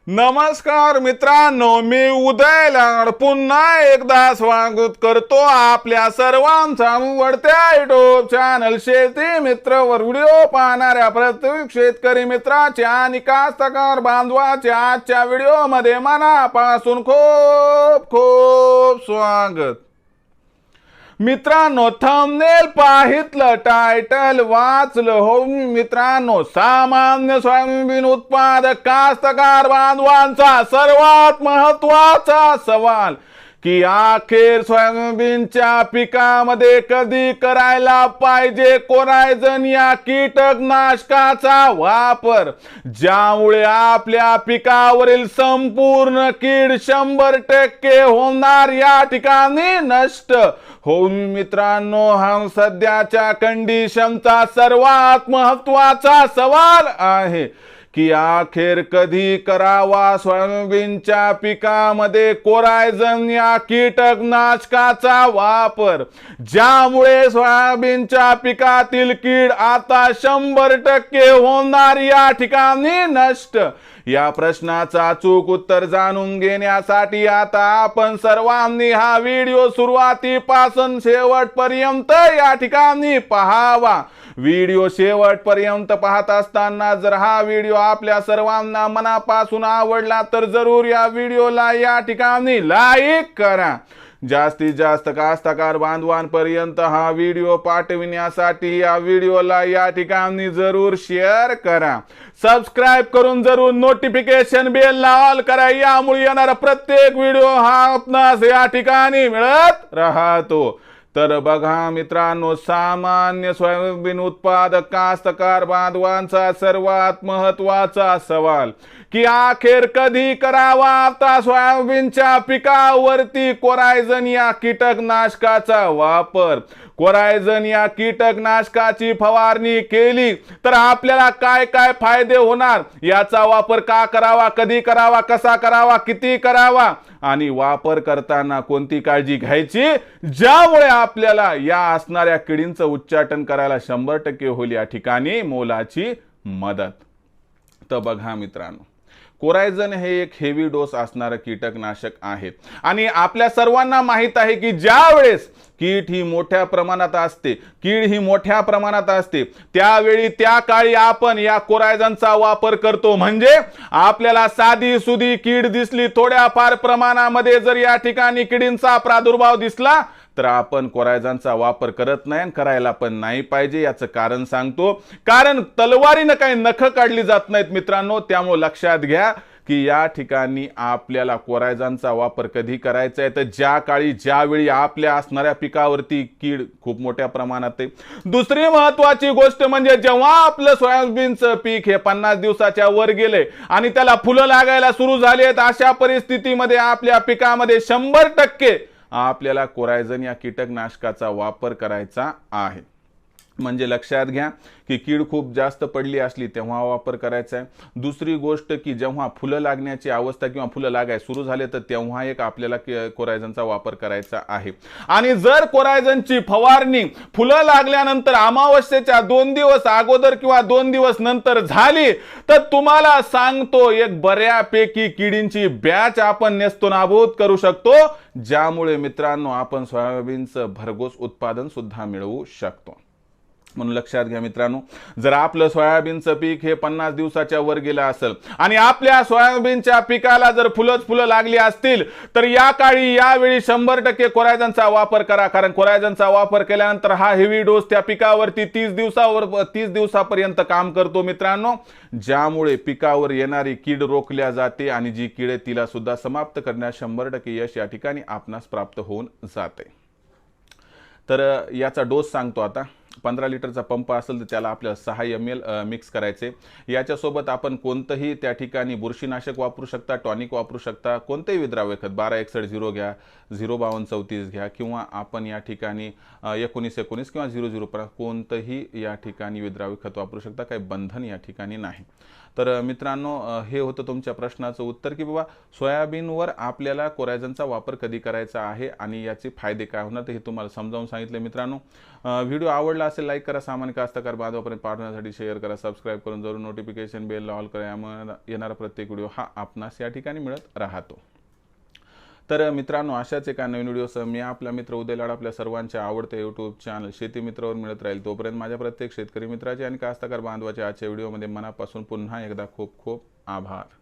नमस्कार मित्रांनो, मी उदय लाड पुन्हा एकदा स्वागत करतो आपल्या सर्वांचा आवडत्या युट्यूब चॅनल शेती मित्र वर व्हिडिओ पाहणाऱ्या प्रत्येक शेतकरी मित्राच्या आणि कास्तकार बांधवाच्या आजच्या व्हिडिओ मध्ये मनापासून खूप खूप स्वागत। मित्रांनो, थंबनेल पाहितलं, टायटल वाचलं हो मित्रांनो, सामान्य सोयाबीन उत्पादक कास्तकार बांधवांचा सर्वात महत्त्वाचा सवाल की अखेर सोयाबीनच्या पिकामध्ये कधी करायला पाहिजे कोरायझन या कीटकनाशकाचा वापर, ज्यामुळे आपल्या पिकावरील संपूर्ण कीड 100% होणार या ठिकाणी नष्ट हो मित्रांनो, हा सध्याच्या कंडिशनचा सर्वात महत्त्वाचा सवाल आहे की अखेर कधी करावा सोयाबीनच्या पिकामध्ये कोरायझन या कीटकनाशकाचा वापर, ज्यामुळे सोयाबीनच्या पिकातील कीड आता 100% होणार या ठिकाणी नष्ट। या प्रश्नाचा अचूक उत्तर जाणून घेण्यासाठी आता आपण सर्वांनी हा व्हिडिओ सुरुवातीपासून शेवटपर्यंत या ठिकाणी पाहावा। व्हिडिओ शेवटपर्यंत पाहत असताना जर हा व्हिडिओ आपल्या सर्वांना मनापासून आवडला तर जरूर या व्हिडिओला या ठिकाणी लाईक करा। जास्तीत जास्त कास्तकार बांधवांपर्यंत हा व्हिडिओ पाठविण्यासाठी या व्हिडिओला या ठिकाणी जरूर शेअर करा। सबस्क्राइब करून जरूर नोटिफिकेशन बेलला ऑल करा, यामुळे येणारा प्रत्येक व्हिडिओ हा आपणास या ठिकाणी मिळत राहतो। तर बघा मित्रांनो, सामान्य सोयाबीन उत्पादक कास्तकार बांधवांचा सर्वात महत्त्वाचा सवाल की अखेर कधी करावा आता सोयाबीनच्या पिकावरती कोरायझन या कीटकनाशकाचा वापर। कोरायझन या कीटकनाशकाची फवारणी केली तर आपल्याला काय काय फायदे होणार, याचा वापर का करावा, कधी करावा, कसा करावा, किती करावा आणि वापर करताना कोणती काळजी घ्यायची, ज्यामुळे आपल्याला या असणाऱ्या किडींचं उच्चाटन करायला 100% होईल या ठिकाणी मोलाची मदत। तर बघा मित्रांनो, कोरायझन हे एक हेवी डोस असणारं कीटकनाशक आहे आणि आपल्या सर्वांना माहित आहे की ज्या वेळेस कीड ही मोठ्या प्रमाणात असते त्यावेळी त्या काळी आपण या कोरायझनचा वापर करतो। म्हणजे आपल्याला साधी सुधी कीड दिसली, थोड्या फार प्रमाणामध्ये जर या ठिकाणी किडींचा प्रादुर्भाव दिसला तर आपण कोरायझनचा वापर करत नाही आणि करायला पण नाही पाहिजे। याचं कारण सांगतो, कारण तलवारीनं काही नख काढली जात नाहीत मित्रांनो। त्यामुळे लक्षात घ्या की या ठिकाणी आपल्याला कोरायझनचा वापर कधी करायचा आहे तर ज्यावेळी आपल्या असणाऱ्या पिकावरती कीड खूप मोठ्या प्रमाणात आहे। दुसरी महत्त्वाची गोष्ट म्हणजे जेव्हा आपलं सोयाबीनचं पीक हे 50 दिवसाच्या वर गेले आणि त्याला फुलं लागायला सुरू झाली आहेत, अशा परिस्थितीमध्ये आपल्या पिकामध्ये 100% आपल्याला कोरायझन या कीटकनाशकाचा वापर करायचा आहे। म्हणजे लक्षात घ्या की कीड खूप जास्त पडली असली तेव्हा वापर करायचा आहे। दुसरी गोष्ट की जेव्हा फुलं लागण्याची अवस्था किंवा फुलं लागाय सुरू झाले तर तेव्हा एक आपल्याला कोरायझनचा वापर करायचा आहे। आणि जर कोरायझनची फवारणी फुलं लागल्यानंतर अमावस्येच्या 2 दिवस अगोदर किंवा 2 दिवस नंतर झाली तर तुम्हाला सांगतो एक बऱ्यापैकी किडींची बॅच आपण नेस्तनाबूत करू शकतो, ज्यामुळे मित्रांनो आपण सोयाबीनचं भरघोस उत्पादन सुद्धा मिळवू शकतो। म्हणून लक्षात घ्या मित्रांनो, जर आपलं सोयाबीनचं पीक हे 50 दिवसाच्या वर गेलं असेल आणि आपल्या सोयाबीनच्या पिकाला जर फुलं लागली असतील तर यावेळी 100% कोरायझनचा वापर करा। कारण कोरायझनचा वापर केल्यानंतर हा हेवी डोस त्या पिकावरती 30 दिवसापर्यंत काम करतो मित्रांनो, ज्यामुळे पिकावर येणारी कीड रोखल्या जाते आणि जी कीड आहे तिला सुद्धा समाप्त करण्यास 100% यश या ठिकाणी आपणास प्राप्त होऊन जाते। तर याचा डोस सांगतो आता। 15 लिटरचा पंप असेल तर त्याला आपल्याला 6 ml मिक्स करायचे। याच्यासोबत आपण कोणतंही त्या ठिकाणी बुरशीनाशक वापरू शकता, टॉनिक वापरू शकता, कोणतेही विद्राव्य खत 1261 घ्या, 05234 घ्या किंवा आपण या ठिकाणी 1919 किंवा 00 कोणतंही या ठिकाणी विद्राव्य खत वापरू शकता, काही बंधन या ठिकाणी नाही। तर मित्रांनो, हे होतं तुमच्या प्रश्नाचं उत्तर की बाबा सोयाबीनवर आपल्याला कोरायझनचा वापर कधी करायचा आहे आणि याचे फायदे काय होणार ते हे तुम्हाला समजावून सांगितले मित्रांनो। व्हिडिओ आवडला आवडला असेल लाईक करा, सामान्य कास्तकार बांधवापर्यंत पाठवण्यासाठी शेअर करा, सबस्क्राईब करून जरूर नोटिफिकेशन बेल ऑल करा, यामुळे येणारा प्रत्येक व्हिडिओ हा आपणास या ठिकाणी मिळत राहतो. तर मित्रांनो, अशाच एका नवीन व्हिडिओसह मी आपला मित्र उदय लाड आपल्या सर्वांचे आवडते यूट्यूब चॅनल शेती मित्रावर मिळत राहील. तोपर्यंत माझ्या प्रत्येक शेतकरी मित्राचे आणि कास्तकार बांधवाचे आजच्या व्हिडिओमध्ये मनापासून पुन्हा एकदा खूप खूप आभार.